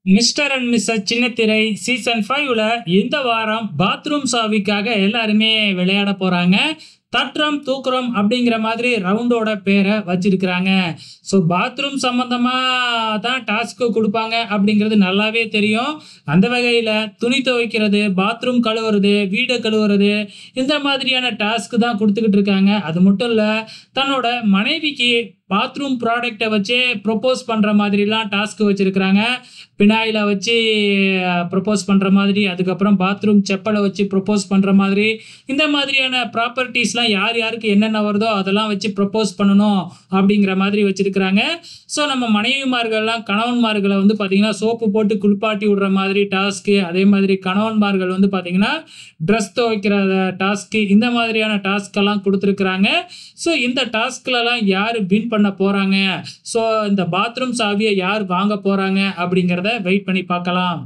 Mister and Mrs சின்னத்திரை season 5ல இந்த வாரம் பாத்ரூம் சாவிக்காக எல்லாருமே விளையாட போறாங்க. தட்டுறோம், தூக்குறோம் அப்படிங்கிற மாதிரி ரவுண்டோட பேரை வச்சிருக்கிறாங்க. ஸோ பாத்ரூம் சம்பந்தமா தான் டாஸ்க்கு குடுப்பாங்க அப்படிங்கிறது நல்லாவே தெரியும். அந்த வகையில துணி துவைக்கிறது, பாத்ரூம் கழுவுறது, வீடு கழுவுறது இந்த மாதிரியான டாஸ்க் தான் குடுத்துக்கிட்டு இருக்காங்க. அது மட்டும் இல்ல, தன்னோட மனைவிக்கு பாத்ரூம் ப்ராடக்ட்ட வச்சே ப்ரொபோஸ் பண்ற மாதிரிலாம் டாஸ்க் வச்சிருக்கிறாங்க. பினாயில வச்சு ப்ரொபோஸ் பண்ற மாதிரி, அதுக்கப்புறம் பாத்ரூம் செப்பல வச்சு ப்ரொபோஸ் பண்ற மாதிரி, இந்த மாதிரியான ப்ராப்பர்ட்டீஸ்லாம் யார் யாருக்கு என்னென்ன வருதோ அதெல்லாம் வச்சு ப்ரொபோஸ் பண்ணணும் அப்படிங்கிற மாதிரி வச்சிருக்கிறாங்க. ஸோ நம்ம மனைவிமார்கள்லாம் கணவன்மார்கள வந்து பார்த்தீங்கன்னா, சோப்பு போட்டு குளிப்பாட்டி விடுற மாதிரி டாஸ்க்கு, அதே மாதிரி கணவன்மார்கள் வந்து பார்த்தீங்கன்னா, ட்ரெஸ் துவைக்கிற டாஸ்க்கு, இந்த மாதிரியான டாஸ்க்கெல்லாம் குடுத்துருக்கிறாங்க. ஸோ இந்த டாஸ்க்லலாம் யாரு வின் பண்ண போறாங்க? ஸோ இந்த பாத்ரூம் சாவிய யார் வாங்க போறாங்க? அப்படிங்கிறத வெயிட் பண்ணி பார்க்கலாம்.